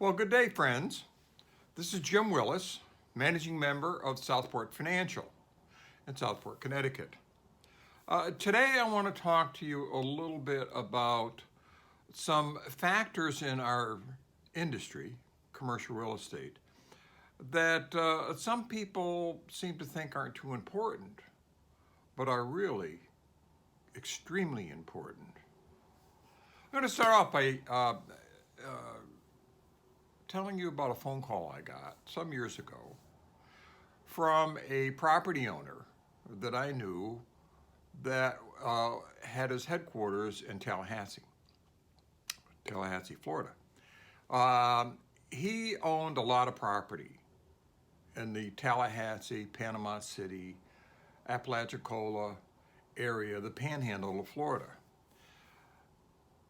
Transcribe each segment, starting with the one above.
Well, good day, friends. This is Jim Willis, managing member of Southport Financial in Southport, Connecticut. Today, I want to talk to you a little bit about some factors in our industry, commercial real estate, that some people seem to think aren't too important, but are really extremely important. I'm going to start off by telling you about a phone call I got some years ago from a property owner that I knew that had his headquarters in Tallahassee, Florida. He owned a lot of property in the Tallahassee, Panama City, Apalachicola area, the panhandle of Florida.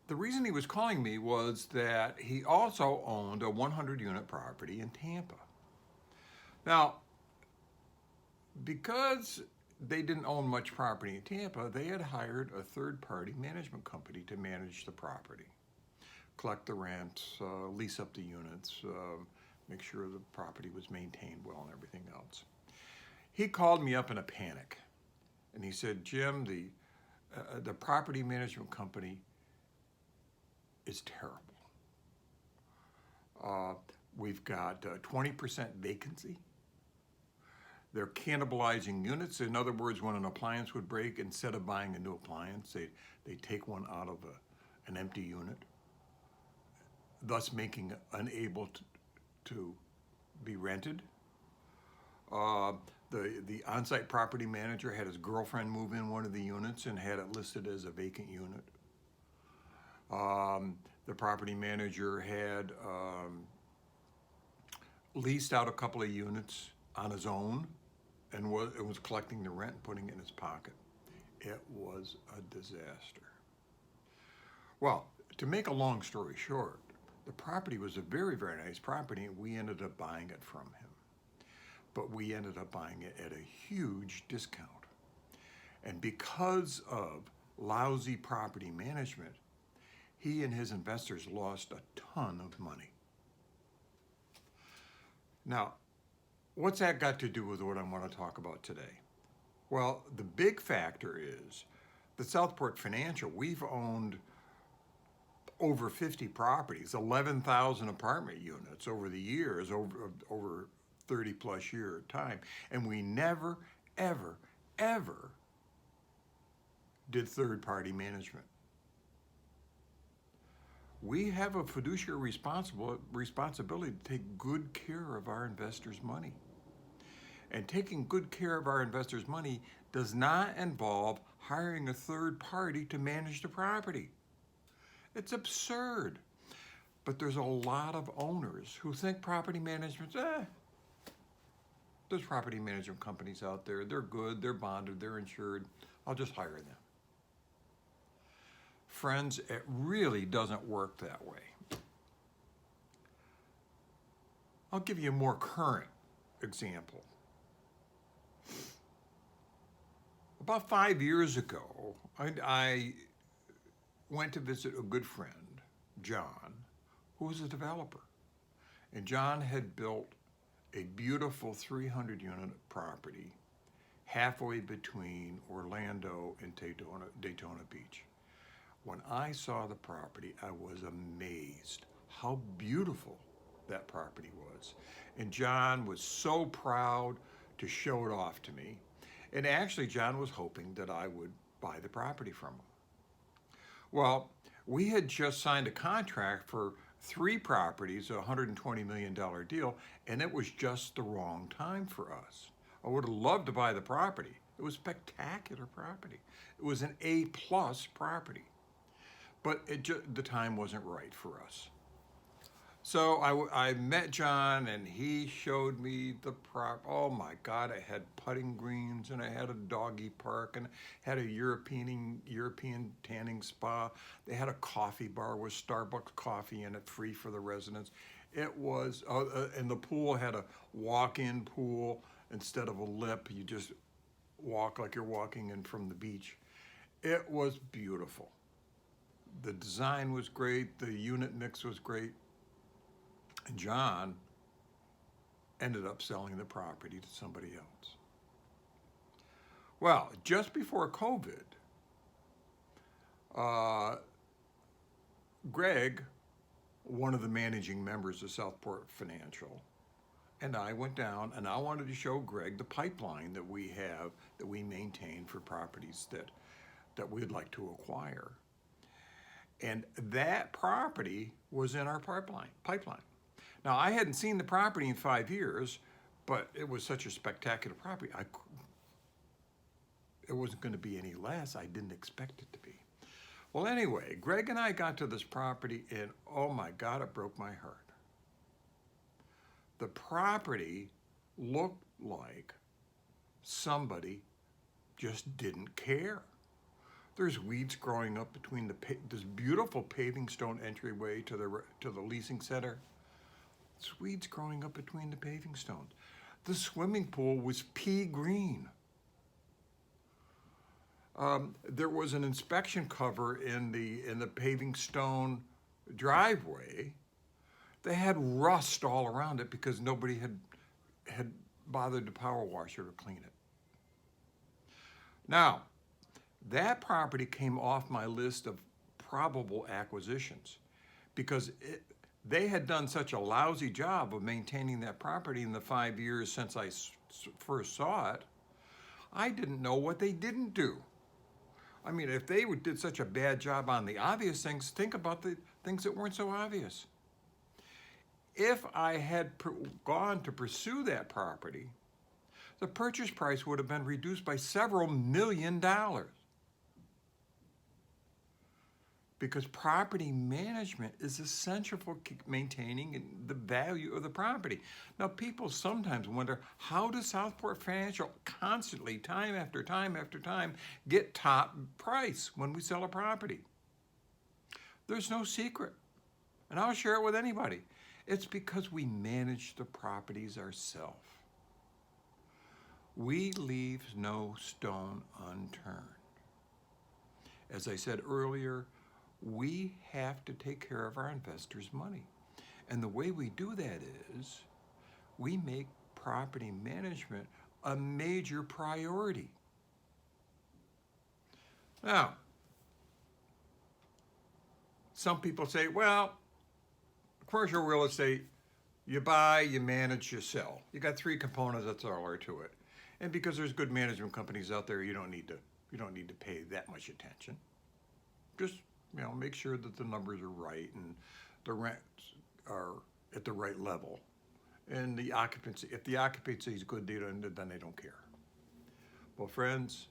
The reason he was calling me was that he also owned a 100-unit property in Tampa. Now, because they didn't own much property in Tampa, they had hired a third-party management company to manage the property, collect the rent, lease up the units, make sure the property was maintained well and everything else. He called me up in a panic, and he said, "Jim, the property management company is terrible. We've got 20% vacancy. They're cannibalizing units. In other words, when an appliance would break, instead of buying a new appliance, they take one out of an empty unit, thus making it unable to be rented. The on-site property manager had his girlfriend move in one of the units and had it listed as a vacant unit. The property manager had leased out a couple of units on his own and was collecting the rent and putting it in his pocket. It was a disaster. Well, to make a long story short, the property was a very, very nice property, and we ended up buying it from him. But we ended up buying it at a huge discount. And because of lousy property management, he and his investors lost a ton of money. Now, what's that got to do with what I want to talk about today? Well, the big factor is the Southport Financial. We've owned over 50 properties, 11,000 apartment units over the years, over 30 plus year time. And we never, ever, ever did third-party management. We have a fiduciary responsibility to take good care of our investors' money. And taking good care of our investors' money does not involve hiring a third party to manage the property. It's absurd. But there's a lot of owners who think property management's, there's property management companies out there. They're good, they're bonded, they're insured. I'll just hire them. Friends, it really doesn't work that way. I'll give you a more current example. About 5 years ago, I went to visit a good friend, John, who was a developer. And John had built a beautiful 300-unit property halfway between Orlando and Daytona Beach. When I saw the property, I was amazed how beautiful that property was. And John was so proud to show it off to me. And actually, John was hoping that I would buy the property from him. Well, we had just signed a contract for 3 properties, a $120 million deal, and it was just the wrong time for us. I would have loved to buy the property. It was spectacular property. It was an A-plus property. But the time wasn't right for us. So I met John, and he showed me the oh my God, I had putting greens, and I had a doggy park, and had a European tanning spa. They had a coffee bar with Starbucks coffee in it, free for the residents. It was, and the pool had a walk-in pool instead of a lip. You just walk like you're walking in from the beach. It was beautiful. The design was great. The unit mix was great. And John ended up selling the property to somebody else. Well, just before COVID, uh, Greg, one of the managing members of Southport Financial, and I went down and I wanted to show Greg the pipeline that we have, that we maintain for properties that we'd like to acquire. And that property was in our pipeline. Now, I hadn't seen the property in 5 years, but it was such a spectacular property. It wasn't going to be any less. I didn't expect it to be. Well, anyway, Greg and I got to this property, and oh my God, it broke my heart. The property looked like somebody just didn't care. There's weeds growing up between this beautiful paving stone entryway to the leasing center. There's weeds growing up between the paving stones. The swimming pool was pea green. There was an inspection cover in the paving stone driveway. They had rust all around it because nobody had bothered to power wash it or clean it. Now, that property came off my list of probable acquisitions because they had done such a lousy job of maintaining that property in the 5 years since I first saw it. I didn't know what they didn't do. I mean, if they did such a bad job on the obvious things, think about the things that weren't so obvious. If I had gone to pursue that property, the purchase price would have been reduced by several $1 million. Because property management is essential for maintaining the value of the property. Now, people sometimes wonder, how does Southport Financial constantly, time after time after time, get top price when we sell a property? There's no secret, and I'll share it with anybody. It's because we manage the properties ourselves. We leave no stone unturned. As I said earlier, we have to take care of our investors' money. And the way we do that is we make property management a major priority. Now, some people say, well, commercial real estate, you buy, you manage, you sell. You got 3 components, that's all there to it. And because there's good management companies out there, you don't need to pay that much attention. Just make sure that the numbers are right and the rents are at the right level. And the occupancy, if the occupancy is good, then they don't care. Well, friends,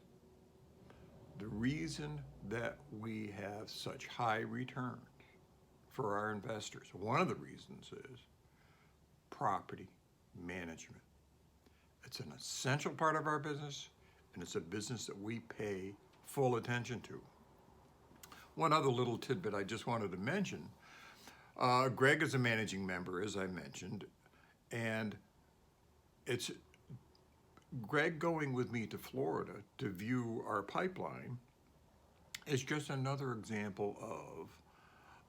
the reason that we have such high returns for our investors, one of the reasons is property management. It's an essential part of our business, and it's a business that we pay full attention to. One other little tidbit I just wanted to mention, Greg is a managing member, as I mentioned, and it's Greg going with me to Florida to view our pipeline is just another example of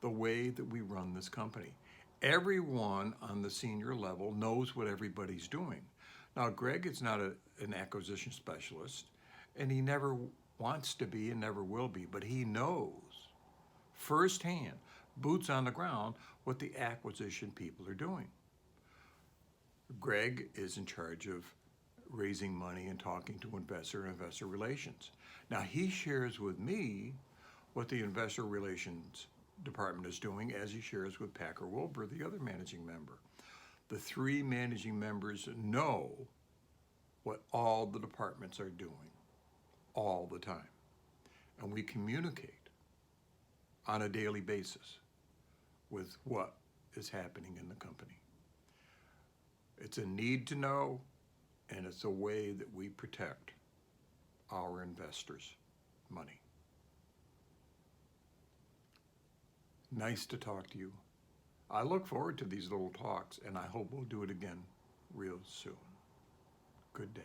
the way that we run this company. Everyone on the senior level knows what everybody's doing. Now, Greg is not an acquisition specialist, and he never wants to be and never will be, but he knows firsthand, boots on the ground, what the acquisition people are doing. Greg is in charge of raising money and talking to investor relations. Now, he shares with me what the investor relations department is doing, as he shares with Packer Wilbur, the other managing member. The 3 managing members know what all the departments are doing all the time. And we communicate on a daily basis with what is happening in the company. It's a need to know, and it's a way that we protect our investors' money. Nice to talk to you. I look forward to these little talks, and I hope we'll do it again real soon. Good day.